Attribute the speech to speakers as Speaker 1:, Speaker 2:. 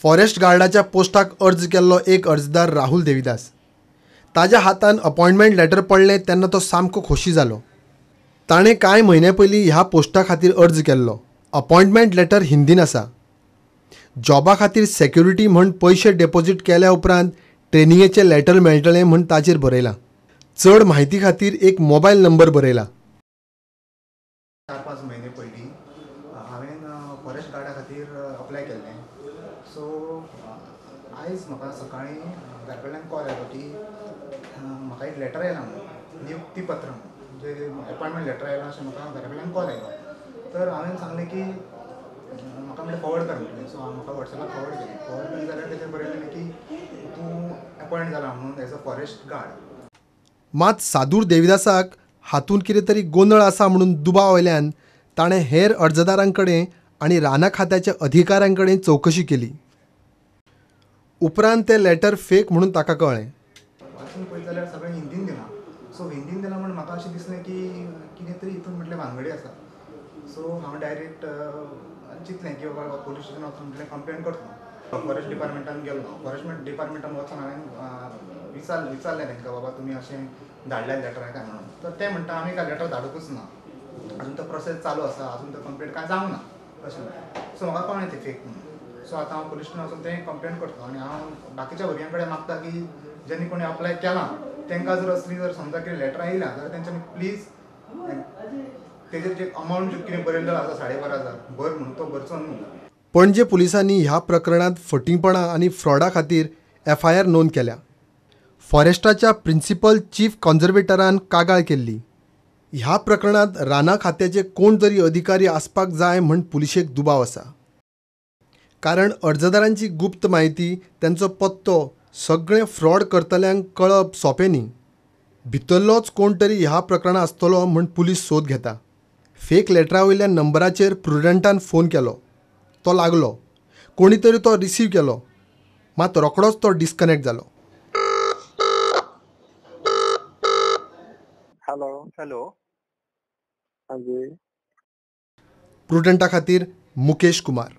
Speaker 1: Forest गार्डाच्या पोस्टाक अर्ज केल्लो एक अर्जदार राहुल देविदास. ताज्या हातान अपॉइंटमेंट लेटर पडलें तेन्ना तो सामको खोशी जालो. ताणें कांय म्हयने पयलीं ह्या पोस्टा खातीर अर्ज केल्लो. अपॉइंटमेंट लेटर हिंदीन आसा. जॉबा खातीर सेक्युरिटी म्हूण पयशे डेपॉझिट केल्या उपरांत ट्रेनिंगेचें लेटर मेळटलें म्हूण ताचेर बरयलां. चड म्हायती खातीर एक मोबायल नंबर बरयला.
Speaker 2: 4-5 म्हयने पयलीं हांवें फॉरेस्ट गार्डा खातीर अप्लाय केल्लें. सो आयज म्हाका सकाळीं घरा कडल्यान कॉल आयलो की म्हाका एक लेटर येयलां म्हणून नियुक्ती पत्र म्हणजे अपॉइंटमेंट लेटर येयलां अशें म्हाका घरा कडल्यान कॉल आयलो. तर हांवें सांगलें की म्हाका म्हणजे फॉवर्ड कर म्हटलें. सो हांवें म्हाका वॉट्सॅपाक फॉवर्ड केली जाल्यार तेचेर बरयलें की तूं अपॉइंट जाला म्हणून एज अ फॉरेस्ट गार्ड.
Speaker 1: मात सादूर देविदासाक हातूंत कितें तरी गोंदळ आसा म्हणून दुबाव आयल्यान ताणें हेर अर्जदारां कडेन आनी राना खात्याच्या अधिकाऱ्यां कडेन चवकशी केली. उपरांत तें लेटर फेक म्हणून ताका कळ्ळें.
Speaker 2: वाचून पळयत जाल्यार सगळें हिंदीन दिलां. सो हिंदीन दिलां म्हण म्हाका अशें दिसलें की कितें तरी हितून म्हटलें भानगडी आसा. सो हांव डायरेक्ट चिंतलें की बाबा पुलीस स्टेशनान वचून म्हटलें कंप्लेन करता. फॉरेस्ट डिपार्टमेंटान गेलो. फॉरेस्ट डिपार्टमेंटान वचून हांवें विचारलें तांकां बाबा तुमी अशें धाडलें लेटर काय म्हणून. तर ते म्हणटा आमी काय लेटर धाडूंकूच ना. अजून तो प्रोसेस चालू आसा. अजून तो कंप्लेंट कांय जावंक ना अशें. सो म्हाका कळ्ळें तें फेक म्हणून. सो आतां हांव पुलीस स्टेशनान वचून तें कंप्लेन करता आनी हांव बाकीच्या भुरग्यां कडेन मागता की जेणी कोणी अप्लाय केलां तांकां जर असली जर समजा कितें लेटरां येयल्या जाल्यार तेंच्यांनी प्लीज तेजेर जे अमावंट कितें बरयल्लो आसा 12,500 भर म्हणून तो भरचो न्हू.
Speaker 1: पणजे पुलिसांनी ह्या प्रकरणांत फटिंगपणां आनी फ्रॉडा खातीर FIR नोंद केल्या. फॉरेस्टाच्या प्रिन्सिपल चीफ कॉन्झर्वेटरान कागाळ केल्ली. ह्या प्रकरणांत राना खात्याचे कोण तरी अधिकारी आसपाक जाय म्हूण पुलिशेक दुबाव आसा. कारण अर्जदारांची गुप्त म्हायती, तेंचो पत्तो सगळें फ्रॉड करतल्यांक कळप सोंपें न्ही. भितरलोच कोण तरी ह्या प्रकरणांत आसतलो म्हूण पुलीस सोद घेता. फेक लेटरा वयल्या नंबराचेर प्रुडंटान फोन केलो. तो लागलो. कोणी तरी तो रिसीव केलो. मात रोखडोच तो डिस्कनेक्ट जालो.
Speaker 3: हेलो हाँ जी.
Speaker 1: प्रुडंटा खातीर मुकेश कुमार.